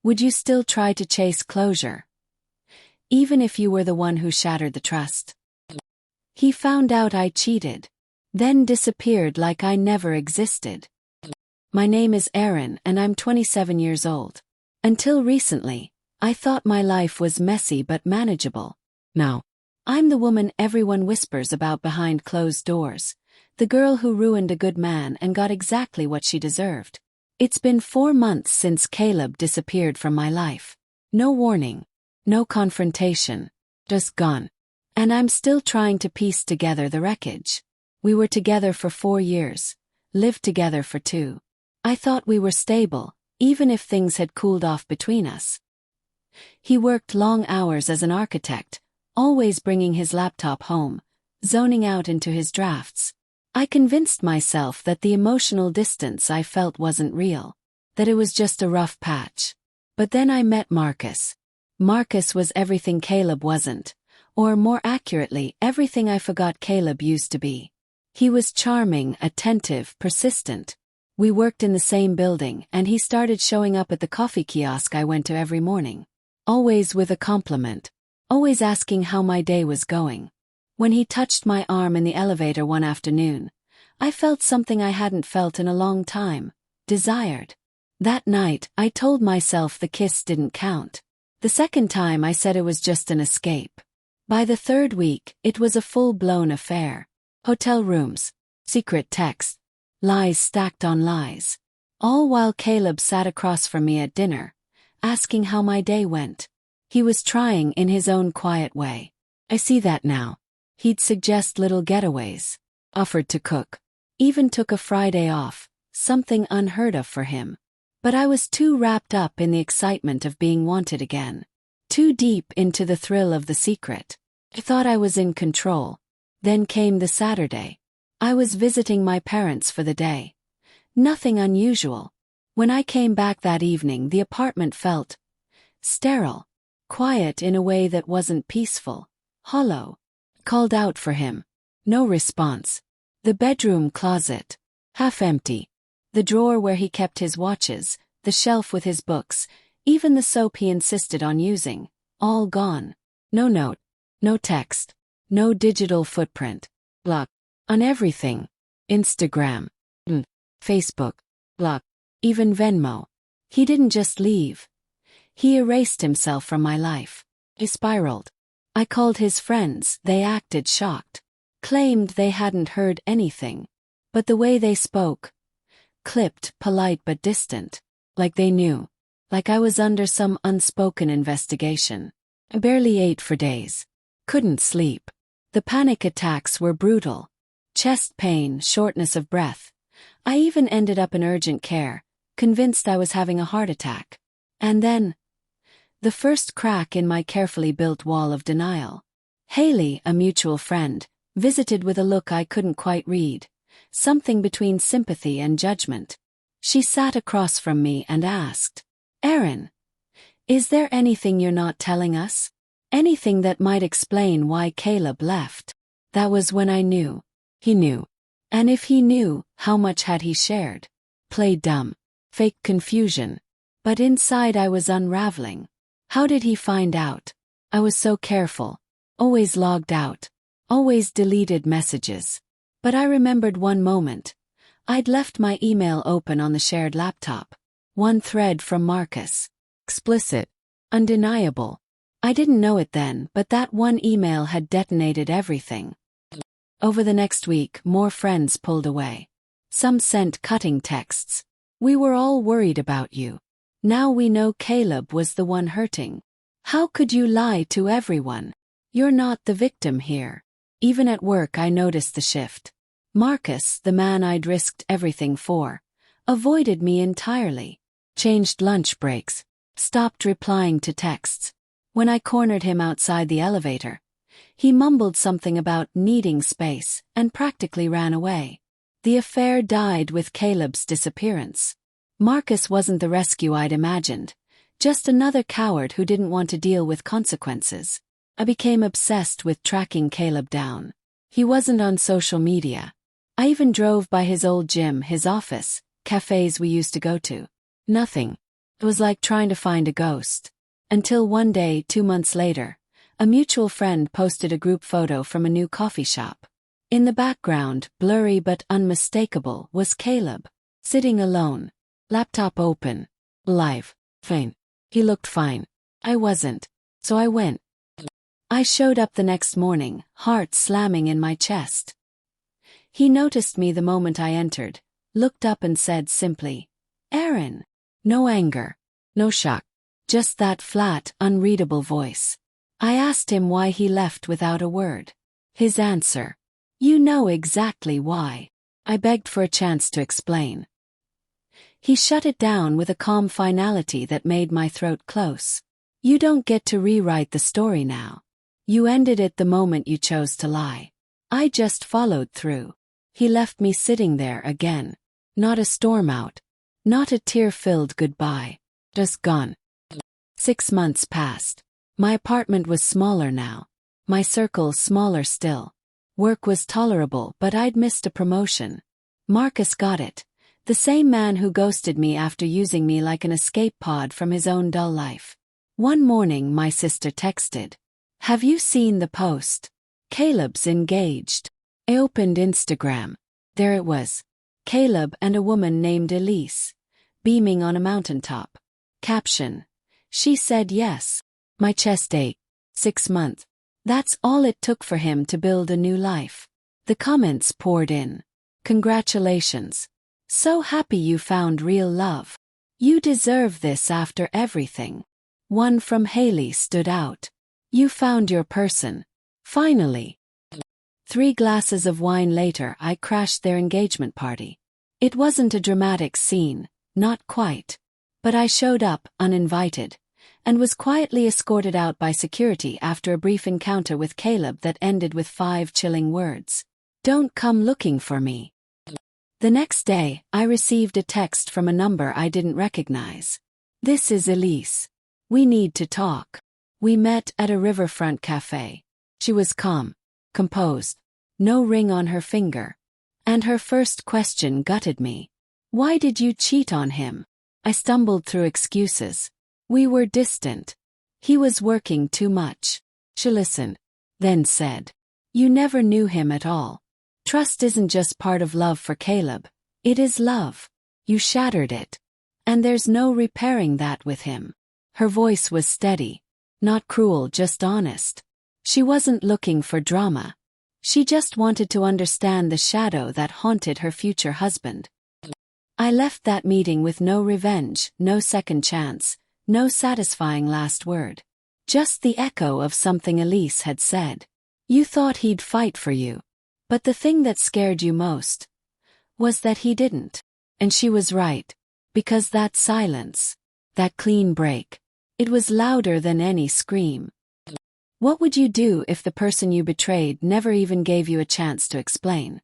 Would you still try to chase closure, even if you were the one who shattered the trust? He found out I cheated, then disappeared like I never existed. My name is Aaron and I'm 27 years old. Until recently, I thought my life was messy but manageable. Now, I'm the woman everyone whispers about behind closed doors, the girl who ruined a good man and got exactly what she deserved. It's been 4 months since Caleb disappeared from my life. No warning, no confrontation, just gone. And I'm still trying to piece together the wreckage. We were together for 4 years, lived together for 2. I thought we were stable, even if things had cooled off between us. He worked long hours as an architect, always bringing his laptop home, zoning out into his drafts. I convinced myself that the emotional distance I felt wasn't real, that it was just a rough patch. But then I met Marcus. Marcus was everything Caleb wasn't, or more accurately, everything I forgot Caleb used to be. He was charming, attentive, persistent. We worked in the same building and he started showing up at the coffee kiosk I went to every morning. Always with a compliment. Always asking how my day was going. When he touched my arm in the elevator one afternoon, I felt something I hadn't felt in a long time, desired. That night, I told myself the kiss didn't count. The second time I said it was just an escape. By the 3rd week, it was a full-blown affair. Hotel rooms, secret texts, lies stacked on lies. All while Caleb sat across from me at dinner, asking how my day went. He was trying in his own quiet way. I see that now. He'd suggest little getaways, offered to cook, even took a Friday off, something unheard of for him. But I was too wrapped up in the excitement of being wanted again, too deep into the thrill of the secret. I thought I was in control. Then came the Saturday. I was visiting my parents for the day. Nothing unusual. When I came back that evening, the apartment felt sterile, quiet in a way that wasn't peaceful, hollow. Called out for him. No response. The bedroom closet, half empty. The drawer where he kept his watches, the shelf with his books, even the soap he insisted on using, all gone. No note, no text, no digital footprint. Block. On everything. Instagram. Facebook. Block. Even Venmo. He didn't just leave. He erased himself from my life. He spiraled. I called his friends, they acted shocked. Claimed they hadn't heard anything. But the way they spoke, clipped, polite but distant. Like they knew. Like I was under some unspoken investigation. I barely ate for days. Couldn't sleep. The panic attacks were brutal. Chest pain, shortness of breath. I even ended up in urgent care, convinced I was having a heart attack. And then, the first crack in my carefully built wall of denial. Haley, a mutual friend, visited with a look I couldn't quite read, something between sympathy and judgment. She sat across from me and asked, "Aaron, is there anything you're not telling us? Anything that might explain why Caleb left?" That was when I knew. He knew. And if he knew, how much had he shared? Played dumb. Fake confusion. But inside I was unraveling. How did he find out? I was so careful. Always logged out. Always deleted messages. But I remembered one moment. I'd left my email open on the shared laptop. One thread from Marcus. Explicit. Undeniable. I didn't know it then, but that one email had detonated everything. Over the next week, more friends pulled away. Some sent cutting texts. "We were all worried about you. Now we know Caleb was the one hurting. How could you lie to everyone? You're not the victim here." Even at work I noticed the shift. Marcus, the man I'd risked everything for, avoided me entirely. Changed lunch breaks. Stopped replying to texts. When I cornered him outside the elevator, he mumbled something about needing space and practically ran away. The affair died with Caleb's disappearance. Marcus wasn't the rescue I'd imagined, just another coward who didn't want to deal with consequences. I became obsessed with tracking Caleb down. He wasn't on social media. I even drove by his old gym, his office, cafes we used to go to. Nothing. It was like trying to find a ghost. Until one day, 2 months later, a mutual friend posted a group photo from a new coffee shop. In the background, blurry but unmistakable, was Caleb, sitting alone, laptop open, live, fine. He looked fine. I wasn't. So I went. I showed up the next morning, heart slamming in my chest. He noticed me the moment I entered, looked up and said simply, "Aaron." No anger, no shock, just that flat, unreadable voice. I asked him why he left without a word. His answer, "You know exactly why." I begged for a chance to explain. He shut it down with a calm finality that made my throat close. "You don't get to rewrite the story now. You ended it the moment you chose to lie." I just followed through. He left me sitting there again. Not a storm out. Not a tear-filled goodbye. Just gone. 6 months passed. My apartment was smaller now. My circle smaller still. Work was tolerable, but I'd missed a promotion. Marcus got it. The same man who ghosted me after using me like an escape pod from his own dull life. One morning my sister texted, "Have you seen the post? Caleb's engaged." I opened Instagram. There it was. Caleb and a woman named Elise, beaming on a mountaintop. Caption, "She said yes." My chest ached. 6 months. That's all it took for him to build a new life. The comments poured in. "Congratulations. So happy you found real love. You deserve this after everything." One from Haley stood out. "You found your person. Finally." 3 glasses of wine later I crashed their engagement party. It wasn't a dramatic scene, not quite. But I showed up, uninvited, and was quietly escorted out by security after a brief encounter with Caleb that ended with 5 chilling words. "Don't come looking for me." The next day, I received a text from a number I didn't recognize. "This is Elise. We need to talk." We met at a riverfront cafe. She was calm, composed, no ring on her finger. And her first question gutted me. "Why did you cheat on him?" I stumbled through excuses. "We were distant. He was working too much." She listened, then said, "You never knew him at all. Trust isn't just part of love for Caleb. It is love. You shattered it. And there's no repairing that with him." Her voice was steady, not cruel, just honest. She wasn't looking for drama. She just wanted to understand the shadow that haunted her future husband. I left that meeting with no revenge, no second chance, no satisfying last word. Just the echo of something Elise had said. "You thought he'd fight for you. But the thing that scared you most was that he didn't." And she was right. Because that silence, that clean break, it was louder than any scream. What would you do if the person you betrayed never even gave you a chance to explain?